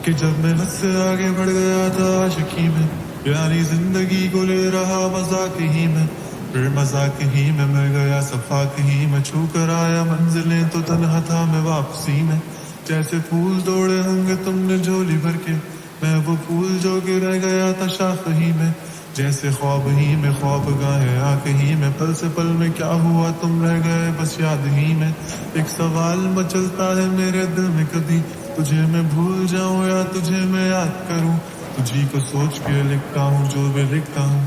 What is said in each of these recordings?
کہ جب میں حد سے آگے بڑھ گیا تھا عاشقی میں، پیاری زندگی کو لے رہا مذاق ہی میں، پھر مذاق ہی میں مر گیا صفاق ہی میں، چھو کر آیا منزلیں تو تنہا تھا میں واپسی میں، جیسے پھول توڑے ہوں گے تم نے جھولی بھر کے، میں وہ پھول جو کہ رہ گیا تھا شاخ ہی میں، جیسے خواب ہی میں خواب گاہے آنکھ ہی میں، پل سے پل میں کیا ہوا تم رہ گئے بس یاد ہی میں، ایک سوال مچلتا ہے میرے دل میں کبھی، تجھے میں بھول جاؤں یا تجھے میں یاد کروں، تجھی کو سوچ کے لکھتا ہوں جو بھی لکھتا ہوں،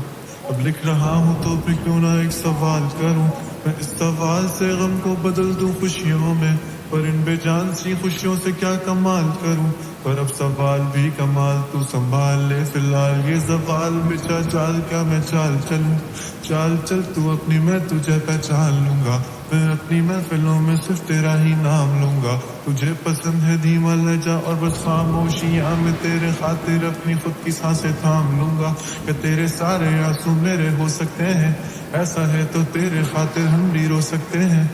اب لکھ رہا ہوں تو پھر کیوں نہ ایک سوال کروں، میں اس سوال سے غم کو بدل دوں خوشیوں میں، پر ان بے جان سی خوشیوں سے کیا کمال کروں، پر اب سوال بھی کمال تو سنبھال لے فی الحال یہ زوال، بچا چال کیا میں چال چلوں، چال چل تو اپنی میں تجھے پہچان لوں گا، میں اپنی محفلوں میں صرف تیرا ہی نام لوں گا، تجھے پسند ہے دھیما لہجہ اور بس خاموشیاں میں تیرے خاطر اپنی خود کی سانسیں تھام لوں گا، کہ تیرے سارے آنسو میرے ہو سکتے ہیں، ایسا ہے تو تیرے خاطر ہم بھی رو سکتے ہیں،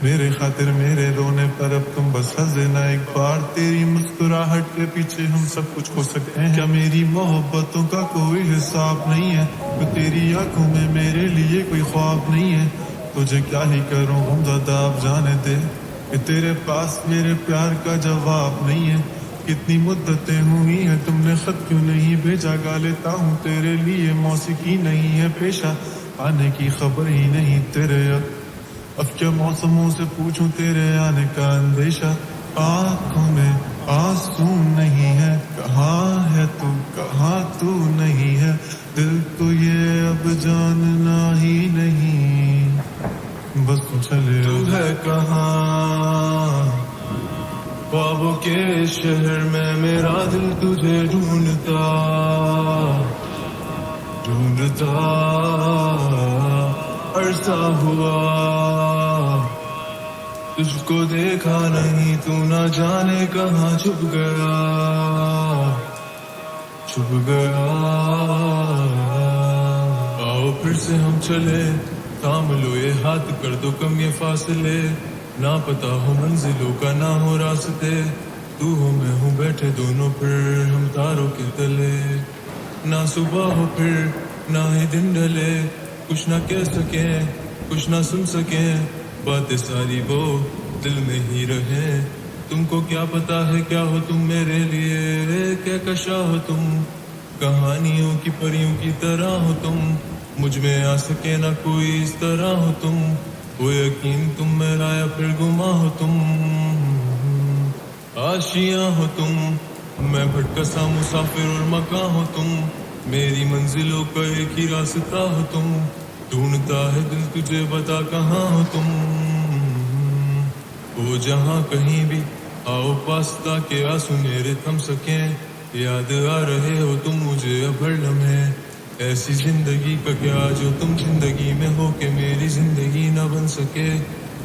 میرے خاطر میرے رونے پر اب تم بس ہنس دینا ایک بار، تیری مسکراہٹ کے پیچھے ہم سب کچھ کھو سکتے ہیں، کیا میری محبتوں کا کوئی حساب نہیں ہے، تو تیری آنکھوں میں میرے لیے کوئی خواب نہیں ہے، تجھے کیا ہی کروں غم زدہ اب جانے دے، کہ تیرے پاس میرے پیار کا جواب نہیں ہے، کتنی مدتیں ہوئی ہیں تم نے خط کیوں نہیں بھیجا، گا لیتا ہوں تیرے لیے موسیقی نہیں ہے پیشہ، آنے کی خبر ہی نہیں تیرے، اب کیا موسموں سے پوچھوں تیرے آنے کا اندیشہ، آنکھوں میں آنسو نہیں ہے، کہاں تو نہیں ہے، دل کو یہ اب جاننا ہی نہیں، بس چلے تو ہے کہاں، خوابوں کے شہر میں میرا دل تجھے ڈھونڈتا عرصہ ہوا تجھ کو دیکھا نہیں، تو نہ جانے کہاں چھپ گیا، آؤ پھر سے ہم چلے، تھام لو یہ ہاتھ کر دو کم یہ فاصلے، نہ پتا ہو منزلوں کا نہ ہو راستے، تو ہو میں ہوں بیٹھے دونوں پھر ہم تاروں کے تلے، نہ صبح ہو پھر نہ ہی دن ڈھلے، کچھ نہ کہہ سکیں کچھ نہ سن سکیں، باتیں ساری وہ دل میں ہی رہیں، تم کو کیا پتا ہے کیا ہو تم میرے لیے، کیا کشا ہو تم، کہانیوں کی پریوں کی طرح ہو تم، مجھ میں آ سکے نہ کوئی اس طرح ہو تم، وہ یقین تم میرا یا پھر گما ہو تم، آشیاں ہو تم، میں بھٹکا سا مسافر اور مکاں ہو تم، میری منزلوں کا ایک ہی راستہ ہو تم، ڈھونڈتا ہے دل تجھے بتا کہاں ہو تم، وہ جہاں کہیں بھی آؤ پاس تاکہ آنسو میرے تھم سکیں، یاد آ رہے ہو تم مجھے اب ہر لمحے، ایسی زندگی کا کیا جو تم زندگی میں ہو کہ میری زندگی نہ بن سکے،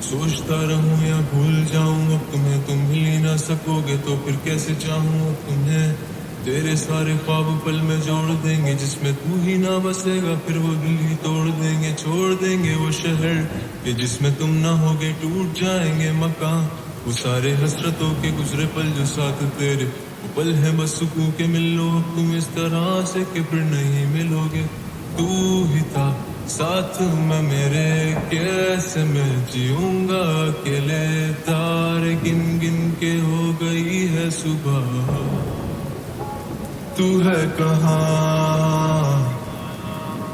سوچتا رہوں یا بھول جاؤں اب تمہیں، تم مل ہی نہ سکو گے تو پھر کیسے چاہوں اب تمہیں، تیرے سارے خواب پل میں جوڑ دیں گے، جس میں تو ہی نہ بسے گا پھر وہ دل ہی توڑ دیں گے، چھوڑ دیں گے وہ شہر کہ جس میں تم نہ ہوگے، ٹوٹ جائیں گے مکان، وہ سارے حسرتوں کے گزرے پل جو ساتھ تیرے، وہ پل ہے بس سکون کے مل لو اب تم اس طرح سے کہ پھر نہیں ملو گے، تو ہی تھا ساتھ میں میرے، کیسے میں جیوں گا اکیلے، تارے گن گن کے ہو گئی ہے صبح، تو ہے کہاں،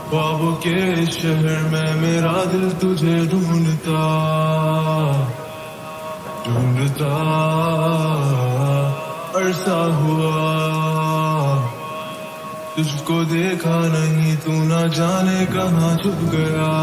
خوابوں کے شہر میں میرا دل تجھے ڈھونڈتا عرصہ ہوا تجھ کو دیکھا نہیں، تو نہ جانے کہاں چھپ گیا